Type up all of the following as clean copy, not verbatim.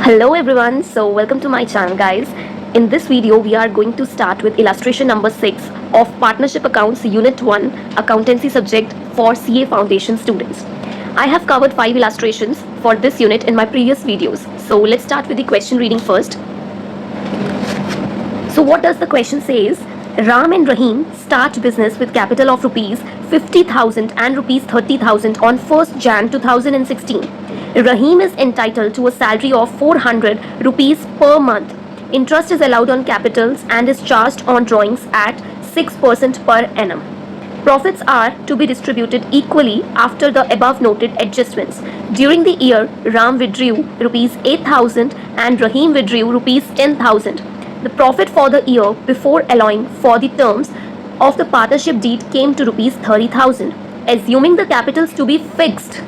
Hello everyone, so welcome to my channel guys. In this video we are going to start with illustration number 6 of Partnership Accounts Unit 1 Accountancy subject for CA Foundation students. I have covered 5 illustrations for this unit in my previous videos. So let's start with the question reading first. So what does the question says? Ram and Rahim start business with capital of rupees 50,000 and rupees 30,000 on 1st Jan 2016. Rahim is entitled to a salary of 400 rupees per month. Interest is allowed on capitals and is charged on drawings at 6% per annum. Profits are to be distributed equally after the above noted adjustments. During the year, Ram withdrew rupees 8,000 and Rahim withdrew rupees 10,000. The profit for the year before allowing for the terms of the partnership deed came to rupees 30,000. Assuming the capitals to be fixed,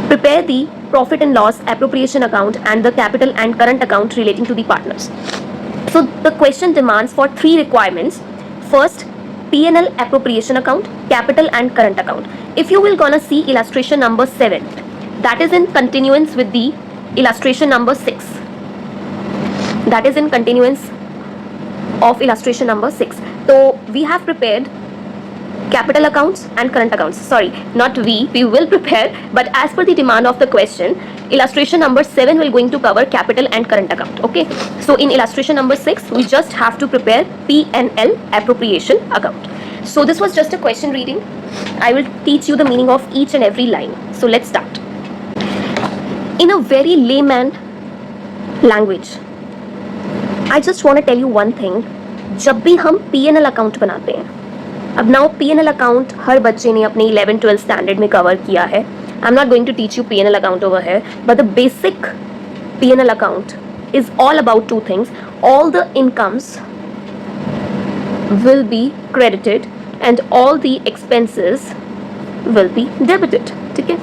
prepare the profit and loss appropriation account and the capital and current account relating to the partners. So the question demands for 3 requirements. First, P&L appropriation account, capital and current account. If you will gonna see illustration number 7, that is in continuance with the illustration number 6. That is in continuance of illustration number 6. So we have prepared capital accounts and current accounts. Sorry, not we will prepare, but as per the demand of the question, illustration number 7 will going to cover capital and current account. Okay, so in illustration number 6 we just have to prepare P&L appropriation account. So this was just a question reading. I will teach you the meaning of each and every line. So let's start. In a very layman language, I just want to tell you one thing. जब भी हम P&L account बनाते हैं, अब now P&L account हर बच्चे ने अपने 11-12 standard में कवर किया है. I am not going to teach you P&L account over here, but the basic P&L account is all about 2 things. All the incomes will be credited and all the expenses will be debited. ठीक है?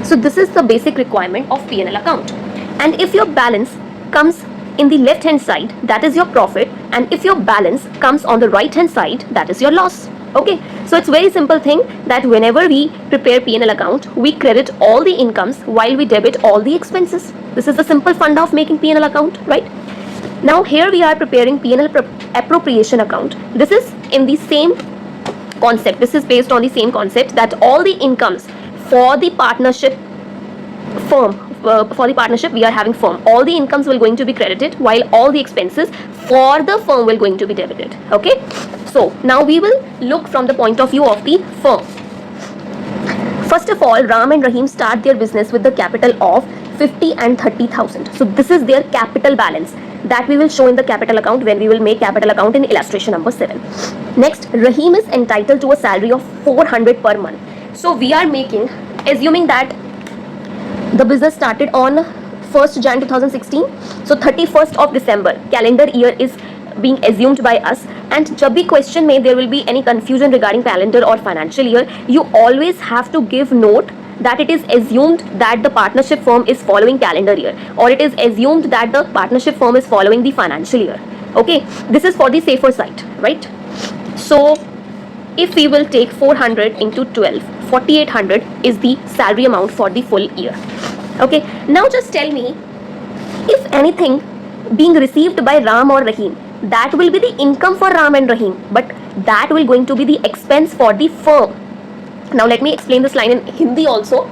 So this is the basic requirement of P&L account. And if your balance comes in the left hand side, that is your profit, and if your balance comes on the right hand side, that is your loss. Okay, so it's very simple thing that whenever we prepare P&L account, we credit all the incomes while we debit all the expenses. This is the simple funda of making P&L account, right? Now here we are preparing P&L appropriation account. This is in the same concept. This is based on the same concept that all the incomes for the partnership firm, for the partnership we are having firm, all the incomes will going to be credited while all the expenses for the firm will going to be debited. Okay, so now we will look from the point of view of the firm. First of all, Ram and Rahim start their business with the capital of 50 and 30,000. So this is their capital balance that we will show in the capital account when we will make capital account in illustration number 7. Next, Rahim is entitled to a salary of 400 per month. So we are making, assuming that the business started on 1st Jan 2016. So 31st of December calendar year is being assumed by us. And जब भी question में there will be any confusion regarding calendar or financial year, you always have to give note that it is assumed that the partnership firm is following calendar year, or it is assumed that the partnership firm is following the financial year. Okay, this is for the safer side, right? So if we will take 400 into 12, 4,800 is the salary amount for the full year. Okay, now just tell me, if anything being received by Ram or Rahim, that will be the income for Ram and Rahim, but that will going to be the expense for the firm. Now let me explain this line in Hindi also.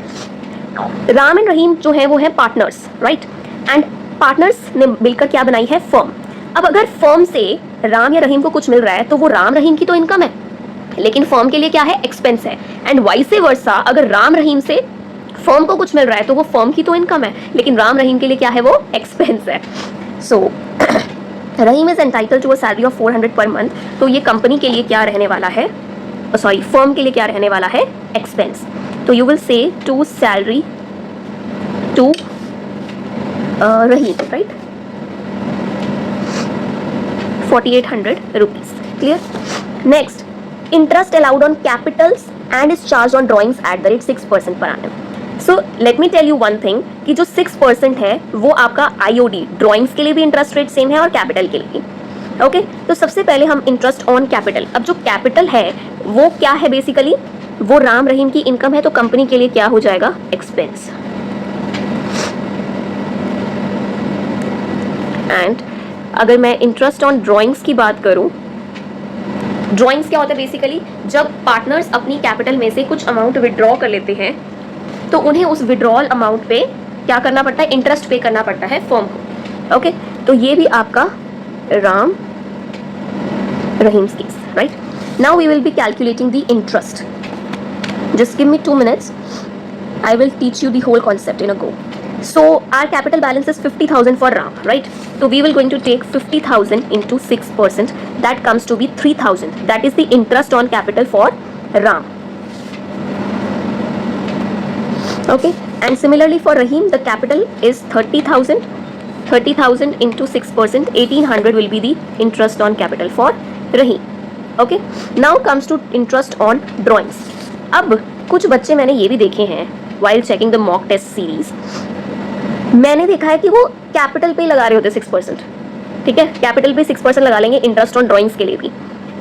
Ram and Rahim जो है वो है partners, right? And partners ने मिलकर क्या बनाई है? firm. अब अगर firm से राम या रहीम को कुछ मिल रहा है तो वो राम रहीम की तो इनकम है, लेकिन फर्म के लिए क्या है? एक्सपेंस है. एंड वाइस वर्सा, अगर राम रहीम से फर्म को कुछ मिल रहा है तो वो फर्म की तो इनकम है, लेकिन राम रहीम के लिए क्या है? वो एक्सपेंस है. So Rahim is entitle to a salary of 400 per month. तो ये कंपनी के लिए क्या रहने वाला है? सॉरी, फर्म के लिए क्या रहने वाला है? एक्सपेंस. तो you will say to salary to Rahim, right? 4,800 rupees. Clear? Next, interest allowed on capitals and is charged on drawings at the rate 6% per annum. So let me tell you one thing कि जो 6% है वो आपका IOD drawings के लिए भी interest rate same है और कैपिटल के लिए भी. ओके, तो सबसे पहले हम इंटरेस्ट ऑन कैपिटल. अब जो कैपिटल है वो क्या है? बेसिकली वो राम रहीम की इनकम है, तो कंपनी के लिए क्या हो जाएगा? एक्सपेंस. एंड अगर मैं इंटरेस्ट ऑन ड्रॉइंग्स की बात करूं, ड्रॉइंग्स क्या होता है बेसिकली, जब पार्टनर्स अपनी कैपिटल में से कुछ अमाउंट विड्रॉ कर लेते हैं तो उन्हें उस विड्रॉल अमाउंट पे क्या करना पड़ता है, इंटरेस्ट पे करना पड़ता है फर्म को। ओके, तो ये भी आपका Ram Rahim's case, right. Now we will be calculating the interest. Just give me 2 minutes, I will teach you the whole concept in a go. So our capital balance is 50,000 for Ram, right? So we will going to take 50,000 into 6%. That comes to be 3,000. That is the interest on capital for Ram. Okay. And similarly for Rahim, the capital is 30,000. 30,000 into 6%. 1,800 will be the interest on capital for Rahim. Okay. Now comes to interest on drawings. अब कुछ बच्चे मैंने ये भी देखे हैं while checking the mock test series, मैंने देखा है कि वो कैपिटल पे लगा रहे होते 6%, ठीक है, कैपिटल पे 6% लगा लेंगे इंटरेस्ट ऑन ड्राइंग्स के लिए भी।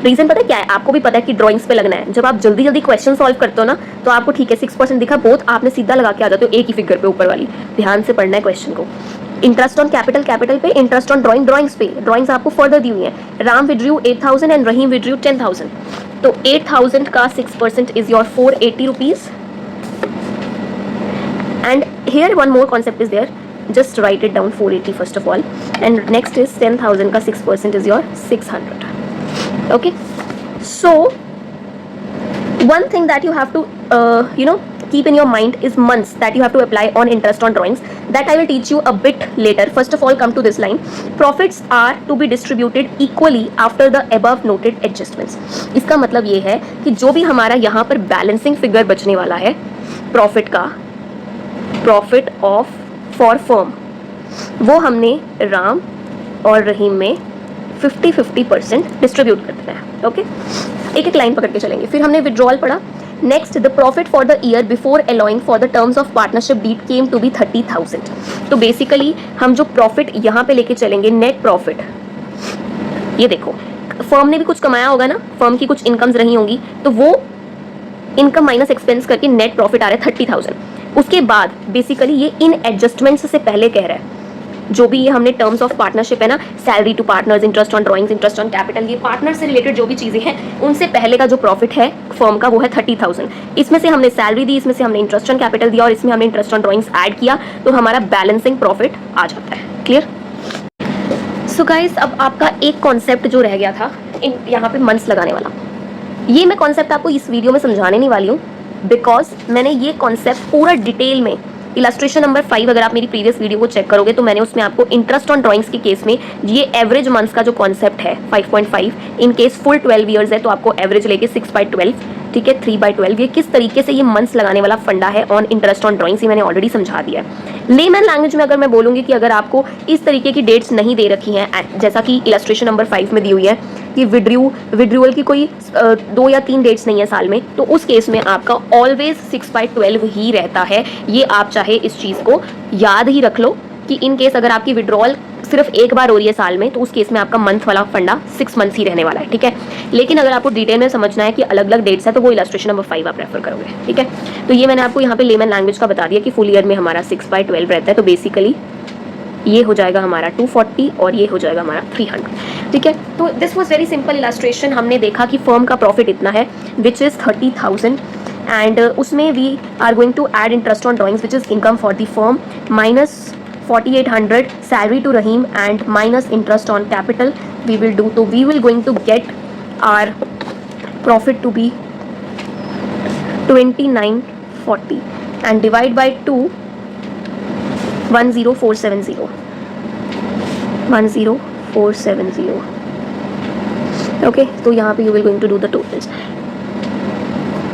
रीजन पता है क्या है, आपको भी पता है कि ड्राइंग्स पे लगना है। जब आप जल्दी जल्दी क्वेश्चन सॉल्व करते हो ना, तो आपको ठीक है 6% दिखा, बोथ आपने सीधा लगा के आ जाते हो एक ही फिगर पे ऊपर वाली। ध्यान से पढ़ना है क्वेश्चन को। इंटरेस्ट ऑन कैपिटल, कैपिटल पे, इंटरेस्ट ऑन ड्राइंग, ड्राइंग्स पे। ड्राइंग्स आपको फर्दर दी हुई है। Ram withdrew 8,000 and Rahim withdrew 10,000। तो 8,000 का 6% is your 480 rupees. And here one more concept is there. Just write it down, 480 first of all. And next is 10,000 ka 6% is your 600. Okay. So one thing that you have to keep in your mind is months that you have to apply on interest on drawings. That I will teach you a bit later. First of all, come to this line. Profits are to be distributed equally after the above noted adjustments. इसका मतलब ये है कि जो भी हमारा यहाँ पर बैलेंसिंग फिगर बचने वाला है प्रॉफिट का, प्रॉफिट ऑफ फॉर फर्म, वो हमने राम और रहीम में 50-50% डिस्ट्रीब्यूट कर देना है। ओके, एक एक लाइन पकड़ के चलेंगे। फिर हमने विड्रॉल पढ़ा। Next, the profit for the year before allowing for the terms of partnership deed came to be 30,000। तो बेसिकली हम जो प्रॉफिट यहाँ पे लेके चलेंगे, नेट प्रॉफिट, ये देखो फर्म ने भी कुछ कमाया होगा ना, फर्म की कुछ इनकम्स रही होंगी, तो वो इनकम माइनस एक्सपेंस करके नेट प्रॉफिट आ रहा है 30,000। उसके बाद बेसिकली ये इन एडजस्टमेंट्स से पहले कह रहा है, जो भी ये हमने टर्म्स ऑफ पार्टनरशिप है ना, salary to partners, interest on drawings, interest on capital, ये पार्टनर से रिलेटेड जो भी चीजें हैं उनसे पहले का जो प्रॉफिट है फर्म का वो है 30,000। इसमें से हमने सैलरी दी, इसमें से हमने इंटरेस्ट ऑन कैपिटल दिया और इसमें हमने इंटरेस्ट ऑन ड्राइंग्स ऐड किया, तो हमारा बैलेंसिंग प्रॉफिट आ जाता है। क्लियर? सो गाइस, अब आपका एक कॉन्सेप्ट जो रह गया था यहाँ पे मंथ्स लगाने वाला, ये मैं कॉन्सेप्ट आपको इस वीडियो में समझाने नहीं वाली हूँ, बिकॉज मैंने ये कॉन्सेप्ट पूरा डिटेल में इलस्ट्रेशन नंबर 5 अगर आप मेरी प्रीवियस वीडियो को चेक करोगे तो मैंने उसमें आपको इंटरेस्ट ऑन ड्राइंग्स के केस में ये एवरेज मंथ्स का जो कॉन्सेप्ट है 5.5, इन केस फुल 12 ईयर्स है तो आपको एवरेज लेके 6/12, ठीक है, 3/12, ये किस तरीके से ये मंथ्स लगाने वाला फंडा है ऑन इंटरेस्ट ऑन ड्राइंग्स, ये मैंने ऑलरेडी समझा दिया है। लेमैन लैंग्वेज में अगर मैं बोलूँगी कि अगर आपको इस तरीके की डेट्स नहीं दे रखी हैं, जैसा कि इलस्ट्रेशन नंबर 5 में दी हुई है कि विड्रूअल की कोई 2 या 3 डेट्स नहीं है साल में, तो उस केस में आपका ऑलवेज 6/12 ही रहता है। ये आप चाहे इस चीज़ को याद ही रख लो कि इन केस अगर आपकी विड्रॉल सिर्फ एक बार हो रही है साल में, तो उस केस में आपका मंथ वाला फंडा 6 मंथ्स ही रहने वाला है, ठीक है। लेकिन अगर आपको डिटेल में समझना है कि अलग अलग डेट्स है, तो वो इलस्ट्रेशन नंबर 5 आप रेफर करोगे, ठीक है। तो ये मैंने आपको यहाँ पे लेमन लैंग्वेज का बता दिया कि फुल ईयर में हमारा 6/12 रहता है, तो बेसिकली ये हो जाएगा हमारा 240 और ये हो जाएगा हमारा 300, ठीक है। तो this was very simple illustration. हमने देखा कि फर्म का प्रॉफिट इतना है विच इज़ 30,000 एंड उसमें we are going to add interest on drawings which is income for the firm minus 4,800 salary to Rahim and minus interest on capital we will do. So we will going to get our profit to be 2940 and divide by 2, 10470 10470. Okay, तो यहाँ पे you will going to do the totals.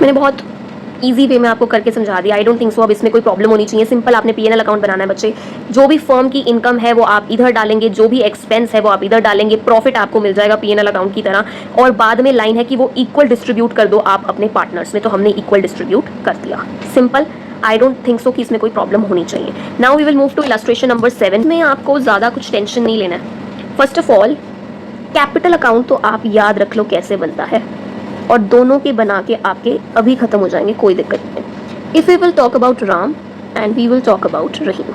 मैंने बहुत easy way में आपको करके समझा दिया। आई डोंट थिंक सो अब इसमें कोई प्रॉब्लम होनी चाहिए। सिंपल आपने पीएनएल अकाउंट बनाना है बच्चे। जो भी फर्म की इनकम है वो आप इधर डालेंगे, जो भी एक्सपेंस है वो आप इधर डालेंगे, प्रॉफिट आपको मिल जाएगा पीएनएल अकाउंट की तरह, और बाद में लाइन है कि वो इक्वल डिस्ट्रीब्यूट कर दो आप अपने पार्टनर्स में, तो हमने इक्वल डिस्ट्रीब्यूट कर दिया। Simple, I don't think so कि इसमें कोई प्रॉब्लम होनी चाहिए। Now we will move to illustration number 7 में आपको ज़्यादा कुछ टेंशन नहीं लेना है। First of all capital account तो आप याद रख लो कैसे बनता है, और दोनों के बना के आपके अभी खत्म हो जाएंगे, कोई दिक्कत नहीं। If we will talk about Ram and we will talk about Rahim,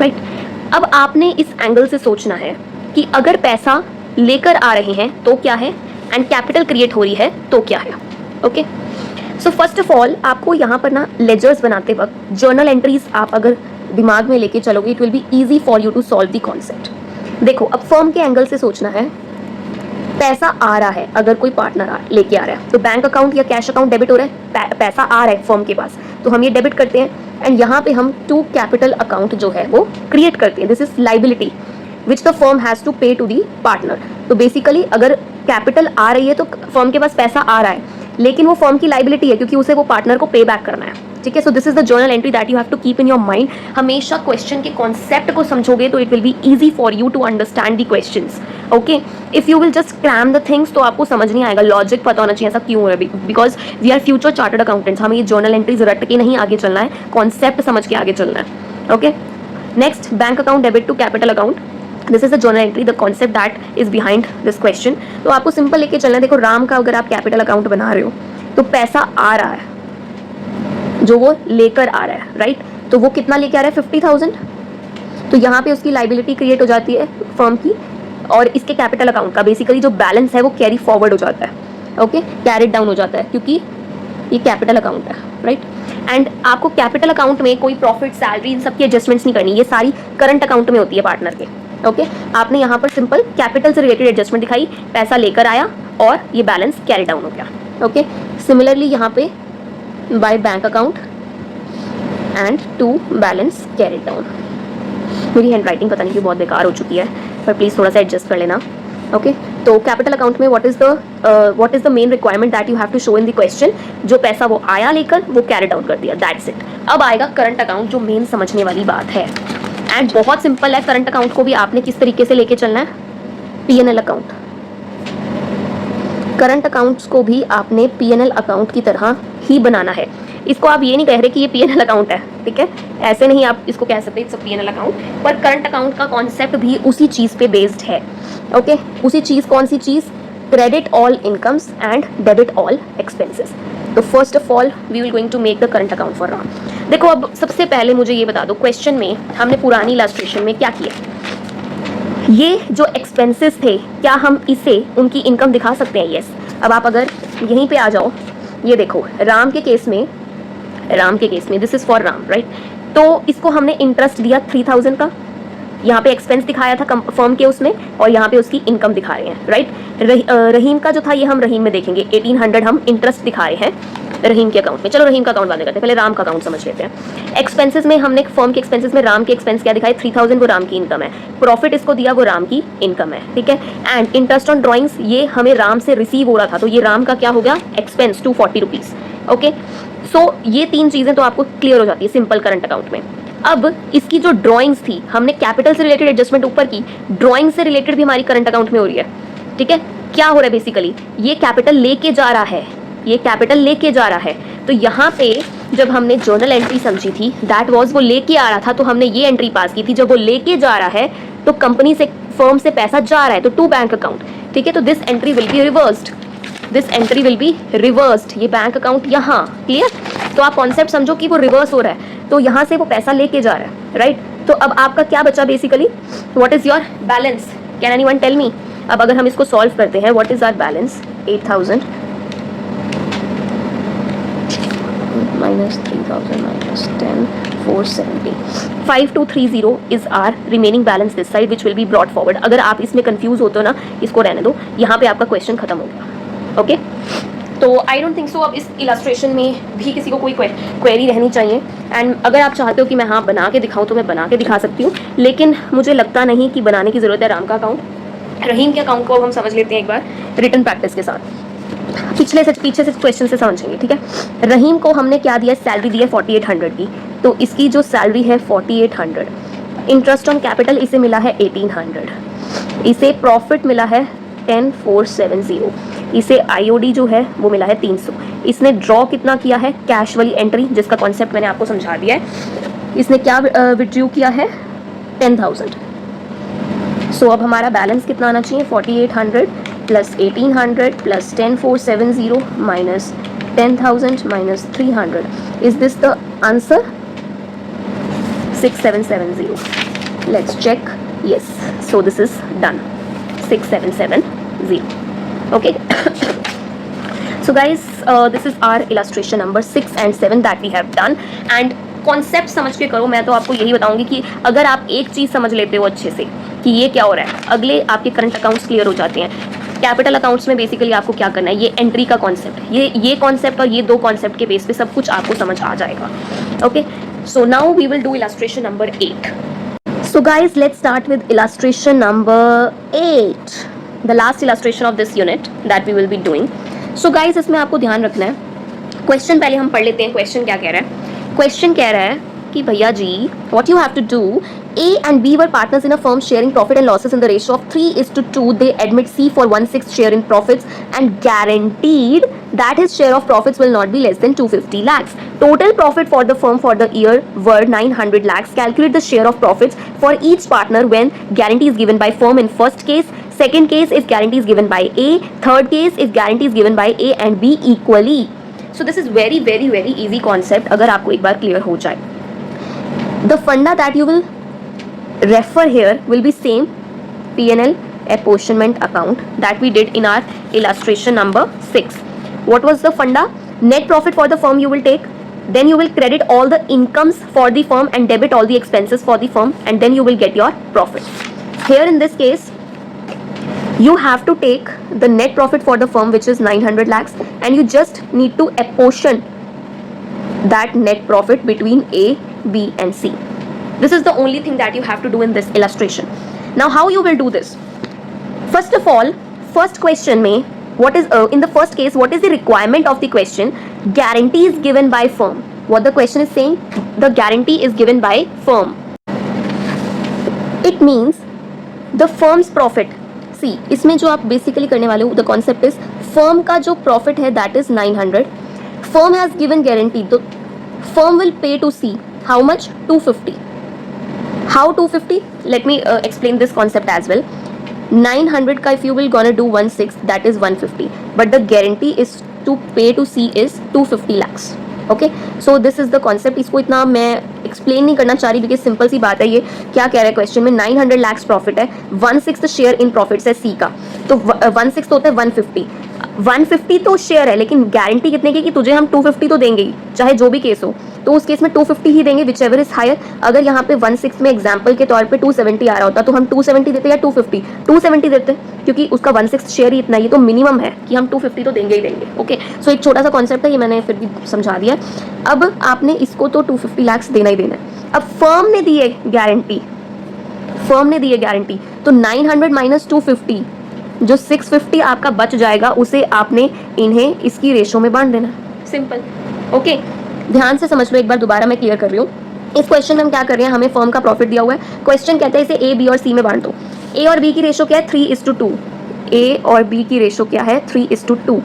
right. अब आपने इस एंगल से सोचना है कि अगर पैसा लेकर आ रहे हैं तो क्या है, एंड कैपिटल क्रिएट हो रही है तो क्या है। Okay, so first of all आपको यहाँ पर ना लेजर्स बनाते वक्त जर्नल एंट्रीज आप अगर दिमाग में लेके चलोगे, it will be easy for you to solve the concept. देखो, अब फर्म के एंगल से सोचना है, पैसा आ रहा है, अगर कोई पार्टनर लेके आ रहा है तो बैंक अकाउंट या कैश अकाउंट डेबिट हो रहा है, पैसा आ रहा है फर्म के पास, तो हम ये डेबिट करते हैं, एंड यहाँ पे हम टू कैपिटल अकाउंट जो है वो क्रिएट करते हैं। This is liability which the firm has to pay to the partner. तो बेसिकली अगर कैपिटल आ रही है तो फर्म के पास पैसा आ रहा है, लेकिन वो फर्म की लाइबिलिटी है क्योंकि उसे वो पार्टनर को पे बैक करना है। ठीक है, so this is the journal entry that you have to keep in your mind. हमेशा क्वेश्चन के कॉन्सेप्ट को समझोगे तो it will be easy for you to understand the questions. Okay, if you will just cram the things तो आपको समझ नहीं आएगा, लॉजिक पता होना चाहिए ऐसा क्यों हो रहा है, because we are future chartered accountants. हमें ये जर्नल एंट्रीज रट के नहीं आगे चलना है, कॉन्सेप्ट समझ के आगे चलना है। Okay, next, bank account debit to capital account, this is the journal entry, the concept that is behind this question. तो आपको सिंपल लेके चलना है। देखो, राम का अगर आप कैपिटल अकाउंट बना रहे हो तो पैसा आ रहा है जो वो लेकर आ रहा है, राइट? तो वो कितना लेके आ रहा है, 50,000। तो यहाँ पे उसकी लाइबिलिटी क्रिएट हो जाती है फर्म की, और इसके कैपिटल अकाउंट का बेसिकली जो बैलेंस है वो कैरी फॉरवर्ड हो जाता है। ओके, कैरिड डाउन हो जाता है क्योंकि ये कैपिटल अकाउंट है, राइट? एंड आपको कैपिटल अकाउंट में कोई प्रॉफिट, सैलरी, इन सब की एडजस्टमेंट्स नहीं करनी, ये सारी करंट अकाउंट में होती है पार्टनर के। ओके, आपने यहाँ पर सिंपल कैपिटल से रिलेटेड एडजस्टमेंट दिखाई, पैसा लेकर आया और ये बैलेंस कैरी डाउन हो गया। ओके, सिमिलरली यहाँ पे by bank account and to balance carried down. मेरी हैंड राइटिंग पता नहीं क्यों बहुत बेकार हो चुकी है, पर प्लीज़ थोड़ा सा एडजस्ट कर लेना। ओके, तो कैपिटल अकाउंट में what is the main requirement that you have to show in the question, जो पैसा वो आया लेकर वो कैरी डाउन कर दिया, दैट्स इट। अब आएगा करंट अकाउंट, जो मेन समझने वाली बात है, एंड बहुत सिंपल है। करंट अकाउंट को भी आपने किस तरीके से लेके चलना है, P&L अकाउंट। करंट अकाउंट्स को भी आपने P&L अकाउंट की तरह ही बनाना है। इसको आप ये नहीं कह रहे कि ये P&L अकाउंट है, ठीक है, ऐसे नहीं आप इसको कह सकते इट्स अ P&L अकाउंट, पर करंट अकाउंट का कॉन्सेप्ट भी उसी चीज़ पे बेस्ड है। ओके, उसी चीज़, कौन सी चीज़, credit all incomes and debit all expenses. तो first of all we will going to make the current account for Ram. देखो, अब सबसे पहले मुझे ये बता दो, क्वेश्चन में हमने पुरानी इलस्ट्रेशन में क्या किया, ये जो एक्सपेंसेस थे क्या हम इसे उनकी इनकम दिखा सकते हैं? यस। अब आप अगर यहीं पे आ जाओ, ये देखो, राम के केस में this is for Ram, right? तो इसको हमने इंटरेस्ट दिया 3,000 का, यहाँ पे एक्सपेंस दिखाया था फर्म के उसमें, और यहाँ पे उसकी इनकम दिखा रहे हैं, राइट? रहीम का जो था ये हम रहीम में देखेंगे, 1800 हम इंटरेस्ट दिखाए हैं रहीम के अकाउंट में। चलो रहीम का अकाउंट बाद में करते हैं, पहले राम का अकाउंट समझ लेते हैं। एक्सपेंसेस में हमने फर्म के एक्सपेंसेस में राम के एक्सपेंस क्या दिखाए, 3,000 वो राम की इनकम है, प्रॉफिट इसको दिया वो राम की इनकम है, ठीक है। एंड इंटरेस्ट ऑन ड्रॉइंग्स ये हमें राम से रिसीव हो रहा था, तो ये राम का क्या हो गया, एक्सपेंस 240 रुपीज़। ओके, सो ये तीन चीज़ें तो आपको क्लियर हो जाती है सिंपल करंट अकाउंट में। अब इसकी जो ड्राइंग्स थी, हमने कैपिटल से रिलेटेड एडजस्टमेंट ऊपर की, ड्राइंग से रिलेटेड भी हमारी करंट अकाउंट में हो रही है, ठीक है। क्या हो रहा है बेसिकली, ये कैपिटल लेके जा रहा है, ये कैपिटल लेके जा रहा है। तो यहाँ पे जब हमने जर्नल एंट्री समझी थी, दैट वाज वो लेके आ रहा था, तो हमने ये एंट्री पास की थी। जब वो लेके जा रहा है तो कंपनी से, फर्म से पैसा जा रहा है, तो टू बैंक अकाउंट, ठीक है। तो this entry will be reversed, this entry will be reversed, ये बैंक अकाउंट यहाँ, क्लियर। तो आप कॉन्सेप्ट समझो कि वो रिवर्स हो रहा है, तो यहाँ से वो पैसा लेके जा रहा है, राइट। तो अब आपका क्या बचा basically, what is your balance, can anyone tell me. अब अगर हम इसको सॉल्व करते हैं, what is our balance, 8,000 minus 3,000 minus 10, 470, 5230 is our remaining balance this side which will be brought forward। अगर आप इसमें कंफ्यूज होते हो ना, इसको रहने दो, यहाँ पे आपका क्वेश्चन खत्म हो गया। ओके, तो आई डोंट थिंक सो अब इस इलस्ट्रेशन में भी किसी को कोई क्वेरी रहनी चाहिए। एंड अगर आप चाहते हो कि मैं हाँ बना के दिखाऊँ तो मैं बना के दिखा सकती हूँ, लेकिन मुझे लगता नहीं कि बनाने की ज़रूरत है। राम का अकाउंट, रहीम के अकाउंट को हम समझ लेते हैं एक बार रिटन प्रैक्टिस के साथ, पीछे से क्वेश्चन से समझेंगे, ठीक है। रहीम को हमने क्या दिया, सैलरी दी है 4800 की, तो इसकी जो सैलरी है 4800, इंटरेस्ट ऑन कैपिटल इसे मिला है 1800, इसे प्रॉफिट मिला है 10470, इसे आईओडी जो है वो मिला है 300। इसने ड्रॉ कितना किया है, कैश वाली एंट्री, जिसका कॉन्सेप्ट मैंने आपको समझा दिया है। इसने क्या विड्रॉ किया है, 10,000। सो अब हमारा बैलेंस कितना आना चाहिए, 4800 plus 1800 plus 10470 minus 10,000 minus 300। Is this the answer, 6770। Let's check. Yes, so this is done. 6770. Okay. So guys, this is our illustration number 6 and 7 that we have done. And concept समझ के करो. मैं तो आपको यही बताऊंगी कि अगर आप एक चीज़ समझ लेते हो अच्छे से कि ये क्या हो रहा है, अगले आपके करंट अकाउंट्स क्लियर हो जाते हैं. कैपिटल अकाउंट्स में बेसिकली आपको क्या करना है, ये एंट्री का कॉन्सेप्ट, ये कॉन्सेप्ट और ये दो कॉन्सेप्ट के बेस पे सब कुछ आपको समझ आ जाएगा. Okay, so now we will do illustration number 8. So guys, let's start with illustration number 8, the last illustration of this unit that we will be doing. So guys, इसमें आपको ध्यान रखना है. क्वेश्चन पहले हम पढ़ लेते हैं. क्वेश्चन क्या कह रहा है? क्वेश्चन कह रहा है कि भैया जी, what you have to do, A and B were partners in a firm sharing profit and losses in the ratio of 3:2. They admit C for 1/6 share in profits and guaranteed that his share of profits will not be less than 250 lakhs. Total profit for the firm for the year were 900 lakhs. Calculate the share of profits for each partner when guarantee is given by firm in first case. Second case if guarantee is given by A. Third case if guarantee is given by A and B equally. So this is very very very easy concept अगर आपको एक बार clear हो जाए. The funda that you will refer here will be same P&L apportionment account that we did in our illustration number 6. What was the funda? Net profit for the firm you will take, then you will credit all the incomes for the firm and debit all the expenses for the firm, and then you will get your profit. Here in this case you have to take the net profit for the firm which is 900 lakhs and you just need to apportion that net profit between A, B and C. This is the only thing that you have to do in this illustration. Now how you will do this? First of all, first question में what is in the first case what is the requirement of the question? Guarantee is given by firm. What the question is saying? The guarantee is given by firm. It means the firm's profit. See, इसमें जो आप basically करने वाले हो, the concept is firm का जो profit है that is 900. Firm has given guarantee. तो firm will pay to C how much? 250. How 250? Let me explain this concept as well. 900 का if you will gonna do 1/6 that is 150, but the guarantee is to pay to C is 250 lakhs. Okay, so this is the concept. इसको इतना मैं explain नहीं करना चाह रही because simple सी बात है. ये क्या कह रहा है क्वेश्चन में, 900 lakhs प्रॉफिट है, 1/6 शेयर इन प्रॉफिट्स है C का, तो 1/6 तो होता है 150. 150 तो शेयर है लेकिन गारंटी कितने की कि तुझे हम 250 तो देंगे ही, चाहे जो भी केस हो. तो उस केस में 250 ही देंगे, विच एवर इज हायर. अगर यहाँ पे 1/6 में एग्जाम्पल के तौर पे 270 आ रहा होता तो हम 270 देते या 250? 270 देते, क्योंकि उसका 1/6 शेयर ही इतना ही तो मिनिमम है कि हम 250 तो देंगे ही देंगे. ओके, सो एक छोटा सा कॉन्सेप्ट है, ये मैंने फिर भी समझा दिया. अब आपने इसको तो 250 लाख देना ही देना है. अब फर्म ने दी है गारंटी, फर्म ने दी है गारंटी, तो 900 माइनस 250 जो 650 आपका बच जाएगा उसे आपने इन्हें इसकी रेशो में बांट देना. सिंपल. ओके, ध्यान से समझ लो एक बार, दोबारा मैं क्लियर कर रही हूँ. इस क्वेश्चन में हम क्या कर रहे हैं, हमें फर्म का प्रॉफिट दिया हुआ है. क्वेश्चन कहता है इसे ए, बी और सी में बांट दो. ए और बी की रेशो क्या है? 3:2. ए और बी की रेशो क्या है? 3:2.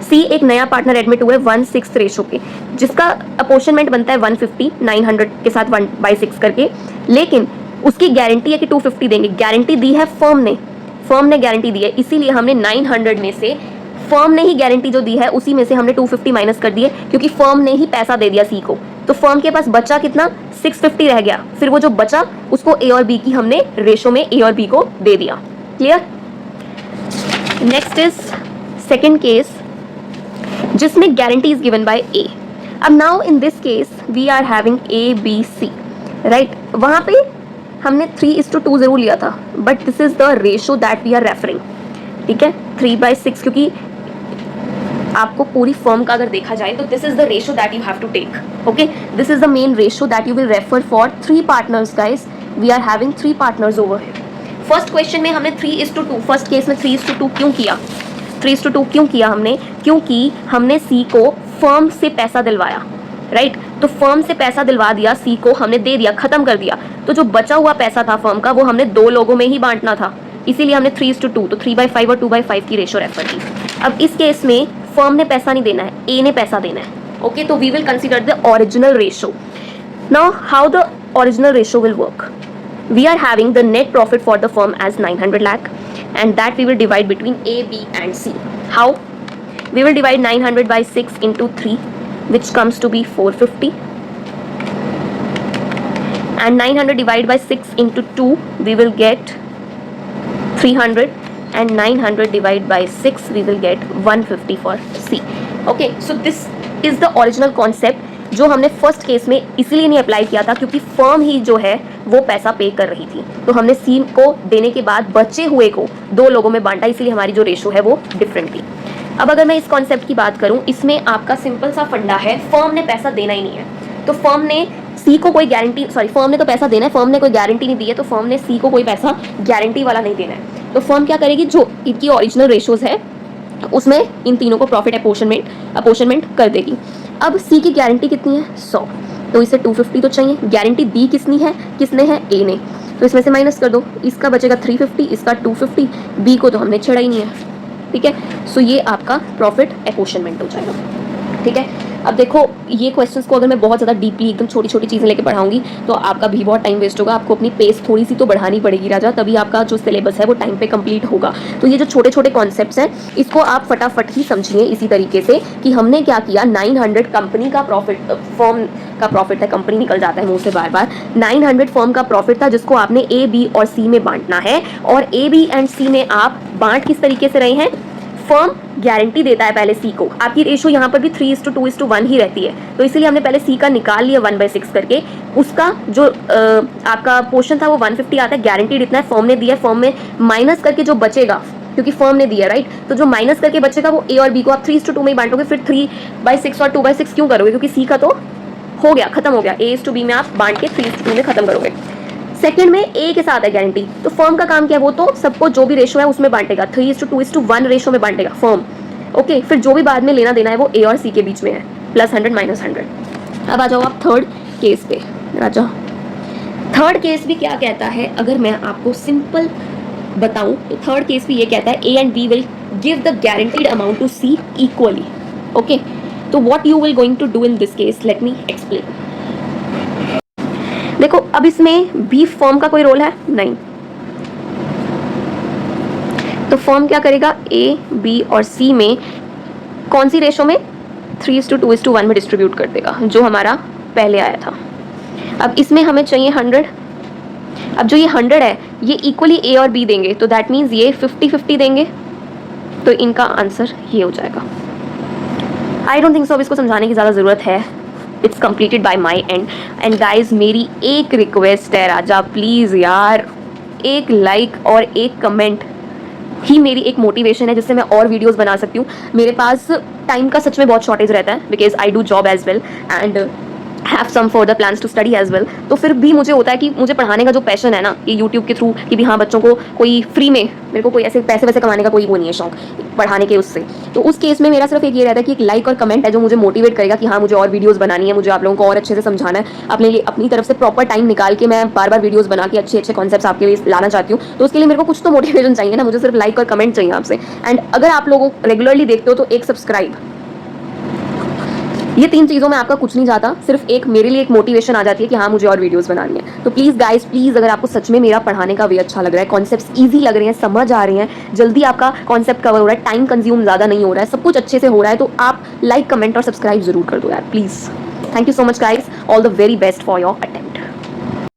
सी एक नया पार्टनर एडमिट हुआ है 1/6 रेशो के, जिसका अपोर्शनमेंट बनता है 150 900 के साथ 1/6 करके, लेकिन उसकी गारंटी है कि 250 देंगे. गारंटी दी है फर्म ने, फर्म ने गारंटी दी है, इसीलिए हमने 900 में से फर्म ने ही गारंटी जो दी है उसी में से हमने 250 माइनस कर दिए, क्योंकि फर्म ने ही पैसा दे दिया सी को. तो फर्म के पास बचा कितना? 650 रह गया. फिर वो जो बचा उसको ए और बी की हमने रेशो में ए और बी को दे दिया. Clear? Next is second case जिसमें guarantee is given by A. अब now in this case we are having A B C, right. वहां पे हमने 3:2 जरूर लिया था, but this is the ratio that we are referring. ठीक है, 3/6, क्योंकि आपको पूरी फर्म का अगर देखा जाए तो this is the ratio that you have to take. Okay, this is the main ratio that you will refer for 3 partners. Guys, we are having 3 partners over here. First question में हमने 3:2, first case में 3:2 क्यों किया? 3:2 क्यों किया हमने? क्योंकि हमने सी को फर्म से पैसा दिलवाया, राइट. तो फर्म से पैसा दिलवा दिया, सी को हमने दे दिया, खत्म कर दिया. तो जो बचा हुआ पैसा था फर्म का वो हमने 2 लोगों में ही बांटना था, इसीलिए हमने 3:2, तो 3/5 और 2/5 की रेशो रेफर की. अब इस केस में फर्म ने पैसा नहीं देना है, ए ने पैसा देना है. ओके, तो we will consider the original ratio. Now how the original ratio will work? We are having the net profit for the firm as 900 lakh and that we will divide between A, B and C. How? We will divide 900 by 6 into 3, which comes to be 450. and 900 divided by 6 into 2 we will get 300 and 900 divided by 6 we will get 150 for C. Okay, so this is the original concept जो हमने first case में इसीलिए नहीं apply किया था क्योंकि firm ही जो है वो पैसा पे कर रही थी, तो हमने सी को देने के बाद बचे हुए को दो लोगों में बांटा, इसीलिए हमारी जो रेशो है वो डिफरेंट थी। अब अगर मैं इस कॉन्सेप्ट की बात करूं, इसमें आपका सिंपल सा फंडा है, फर्म ने पैसा देना ही नहीं है, तो फर्म ने सी को कोई गारंटी, सॉरी फर्म ने तो पैसा देना है, फर्म ने कोई गारंटी नहीं दी है, तो फर्म ने सी को कोई पैसा गारंटी वाला नहीं देना है। तो फर्म क्या करेगी, जो इनकी ओरिजिनल रेशोज है उसमें इन तीनों को प्रॉफिट अपोर्शनमेंट कर देगी। अब सी की गारंटी कितनी है 100, तो इसे 250 तो चाहिए। गारंटी दी किसने है ए ने, तो इसमें से माइनस कर दो, इसका बचेगा 350, इसका 250, बी को तो हमने छेड़ा ही नहीं है, ठीक है। सो ये आपका प्रॉफिट अपोर्शनमेंट हो जाएगा, ठीक है। अब देखो ये क्वेश्चंस को अगर मैं बहुत ज़्यादा डीपली एकदम छोटी छोटी चीज़ें लेके पढ़ाऊंगी तो आपका भी बहुत टाइम वेस्ट होगा, आपको अपनी पेस थोड़ी सी तो बढ़ानी पड़ेगी राजा, तभी आपका जो सिलेबस है वो टाइम पे कंप्लीट होगा। तो ये जो छोटे छोटे कॉन्सेप्ट्स हैं इसको आप फटाफट ही समझिए इसी तरीके से कि हमने क्या किया, 900 कंपनी का प्रॉफिट, फर्म का प्रॉफिट है, कंपनी निकल जाता है मुंह से बार बार, 900 फर्म का प्रॉफिट था जिसको आपने ए बी और सी में बांटना है, और ए बी एंड सी में आप बांट किस तरीके से रहे हैं, फर्म गारंटी देता है पहले सी को, आपकी रेशो यहाँ पर भी 3:2:1 ही रहती है, तो इसीलिए हमने पहले सी का निकाल लिया 1/6 करके, उसका जो आपका पोर्शन था वो 150 आता है, गारंटीड इतना है, फर्म ने दिया है, फर्म में माइनस करके जो बचेगा, क्योंकि फर्म ने दिया राइट, तो जो माइनस करके बचेगा वो ए और बी को आप 3:2 में ही बांटोगे, फिर 3/6 और 2/6 क्यों करोगे, क्योंकि सी का तो हो गया, खत्म हो गया, A:B में आप बांट के 3:2 में खत्म करोगे। सेकंड में ए के साथ है गारंटी, तो फर्म का काम क्या है, वो तो सबको जो भी रेशो है उसमें बांटेगा, 3:2:1 रेशो में बांटेगा फर्म, ओके। फिर जो भी बाद में लेना देना है वो ए और सी के बीच में है, +100 -100। अब आ जाओ आप थर्ड केस पे राजा। थर्ड केस भी क्या कहता है, अगर मैं आपको सिंपल बताऊं तो थर्ड केस भी ये कहता है A and B will give the guaranteed amount to C equally, okay. तो what you will going to do in this case, let me explain. देखो अब इसमें बी फर्म का कोई रोल है नहीं, तो फर्म क्या करेगा, ए बी और सी में कौन सी रेशो में, 3:2:1 में डिस्ट्रीब्यूट कर देगा, जो हमारा पहले आया था। अब इसमें हमें चाहिए 100, अब जो ये 100 है ये इक्वली ए और बी देंगे, तो दैट मीन्स ये 50-50 देंगे, तो इनका आंसर ये हो जाएगा। आई डोंट थिंक सो अब इसको समझाने की ज़्यादा ज़रूरत है, it's completed by my and. And guys मेरी एक रिक्वेस्ट है राजा, प्लीज़ यार एक लाइक और एक कमेंट ही मेरी एक मोटिवेशन है जिससे मैं और वीडियोस बना सकती हूँ। मेरे पास टाइम का सच में बहुत शॉर्टेज रहता है, because I do job as well and have some further plans to study as well, तो फिर भी मुझे होता है कि मुझे पढ़ाने का जो पैशन है ना, ये यूट्यूब के थ्रू कि भी हाँ बच्चों को कोई फ्री में, मेरे को कोई ऐसे पैसे वैसे कमाने का कोई वो नहीं है शौक पढ़ाने के उससे, तो उस केस में मेरा सिर्फ एक ये रहता है कि एक लाइक और कमेंट है जो मुझे मोटिवेट करेगा कि हाँ मुझे और वीडियोस बनानी है, मुझे आप लोगों को और अच्छे से समझाना है, अपने लिए अपनी तरफ से प्रॉपर टाइम निकाल के मैं बार बार वीडियोस बना के अच्छे अच्छे कॉन्सेप्ट्स आपके लिए लाना चाहती हूँ, तो उसके लिए मेरे को कुछ तो मोटिवेशन चाहिए ना, मुझे सिर्फ लाइक और कमेंट चाहिए आपसे। एंड अगर आप लोगों रेगुलरली देखते हो तो एक सब्सक्राइब, ये 3 चीज़ों में आपका कुछ नहीं जाता, सिर्फ एक मेरे लिए एक मोटिवेशन आ जाती है कि हाँ मुझे और वीडियोस बनानी है। तो प्लीज़ गाइस प्लीज़, अगर आपको सच में मेरा पढ़ाने का वे अच्छा लग रहा है, कॉन्सेप्ट्स इजी लग रहे हैं, समझ आ रहे हैं, जल्दी आपका कॉन्सेप्ट कवर हो रहा है, टाइम कंज्यूम ज़्यादा नहीं हो रहा है, सब कुछ अच्छे से हो रहा है, तो आप लाइक कमेंट और सब्सक्राइब जरूर कर दो यार please. Thank you so much guys, all the very best for your attempt.